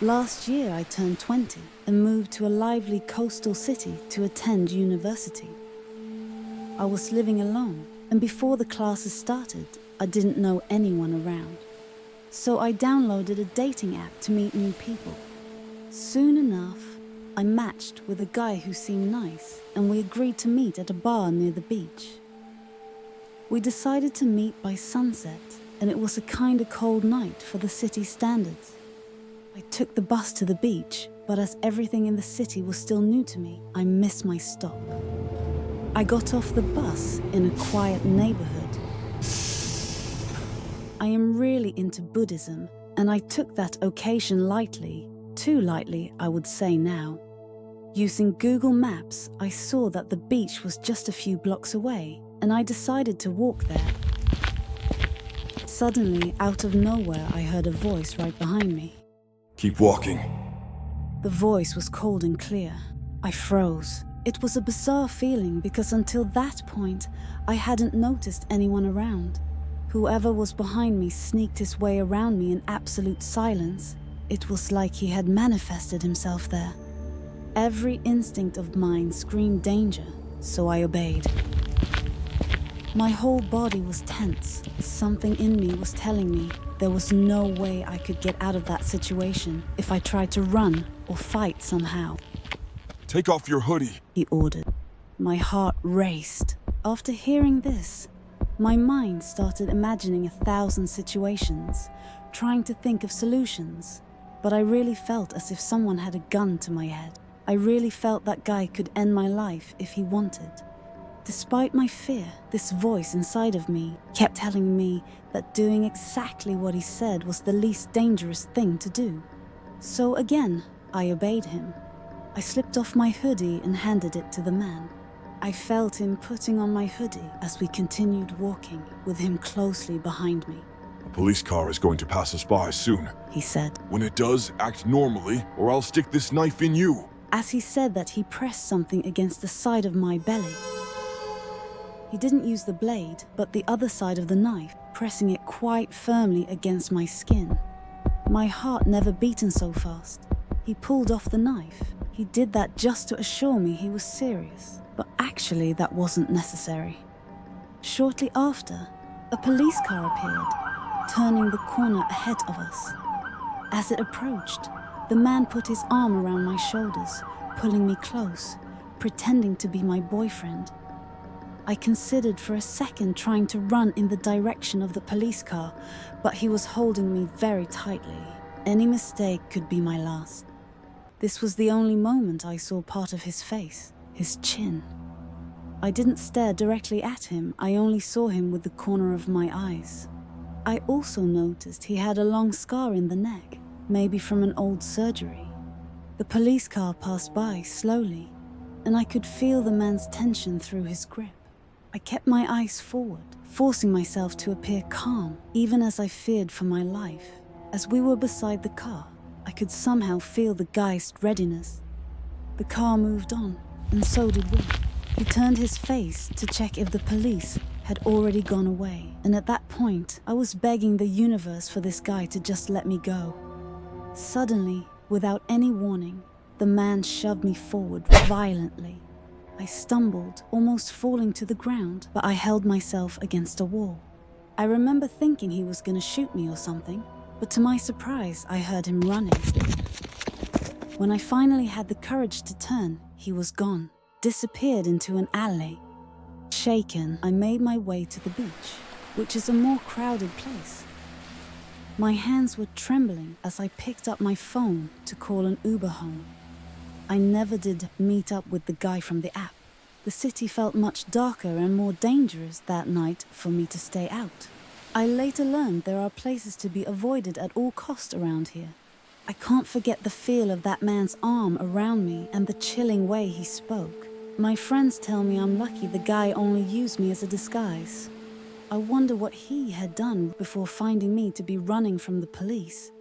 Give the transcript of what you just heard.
Last year I turned 20 and moved to a lively coastal city to attend university. I was living alone, and before the classes started, I didn't know anyone around. So I downloaded a dating app to meet new people. Soon enough, I matched with a guy who seemed nice, and we agreed to meet at a bar near the beach. We decided to meet by sunset, and it was a kinda cold night for the city standards. I took the bus to the beach, but as everything in the city was still new to me, I missed my stop. I got off the bus in a quiet neighborhood. I am really into Buddhism, and I took that occasion lightly, too lightly, I would say now. Using Google Maps, I saw that the beach was just a few blocks away, and I decided to walk there. Suddenly, out of nowhere, I heard a voice right behind me. Keep walking. The voice was cold and clear. I froze. It was a bizarre feeling because until that point, I hadn't noticed anyone around. Whoever was behind me sneaked his way around me in absolute silence. It was like he had manifested himself there. Every instinct of mine screamed danger, so I obeyed. My whole body was tense. Something in me was telling me there was no way I could get out of that situation if I tried to run or fight somehow. Take off your hoodie, He ordered. My heart raced. After hearing this, my mind started imagining 1,000 situations, trying to think of solutions. But I really felt as if someone had a gun to my head. I really felt that guy could end my life if he wanted. Despite my fear, this voice inside of me kept telling me that doing exactly what he said was the least dangerous thing to do. So again, I obeyed him. I slipped off my hoodie and handed it to the man. I felt him putting on my hoodie as we continued walking, with him closely behind me. a police car is going to pass us by soon. He said. When it does, act normally, or I'll stick this knife in you. As he said that, he pressed something against the side of my belly. He didn't use the blade, but the other side of the knife, pressing it quite firmly against my skin. My heart never beaten so fast. He pulled off the knife. He did that just to assure me he was serious, but actually that wasn't necessary. Shortly after, a police car appeared, turning the corner ahead of us. As it approached, the man put his arm around my shoulders, pulling me close, pretending to be my boyfriend. I considered for a second trying to run in the direction of the police car, but he was holding me very tightly. Any mistake could be my last. This was the only moment I saw part of his face, his chin. I didn't stare directly at him, I only saw him with the corner of my eyes. I also noticed he had a long scar in the neck, maybe from an old surgery. The police car passed by slowly, and I could feel the man's tension through his grip. I kept my eyes forward, forcing myself to appear calm, even as I feared for my life. As we were beside the car, I could somehow feel the guy's readiness. The car moved on, and so did we. He turned his face to check if the police had already gone away, and at that point, I was begging the universe for this guy to just let me go. Suddenly, without any warning, the man shoved me forward violently. I stumbled, almost falling to the ground, but I held myself against a wall. I remember thinking he was going to shoot me or something, but to my surprise, I heard him running. When I finally had the courage to turn, he was gone, disappeared into an alley. Shaken, I made my way to the beach, which is a more crowded place. My hands were trembling as I picked up my phone to call an Uber home. I never did meet up with the guy from the app. The city felt much darker and more dangerous that night for me to stay out. I later learned there are places to be avoided at all costs around here. I can't forget the feel of that man's arm around me and the chilling way he spoke. My friends tell me I'm lucky the guy only used me as a disguise. I wonder what he had done before finding me to be running from the police.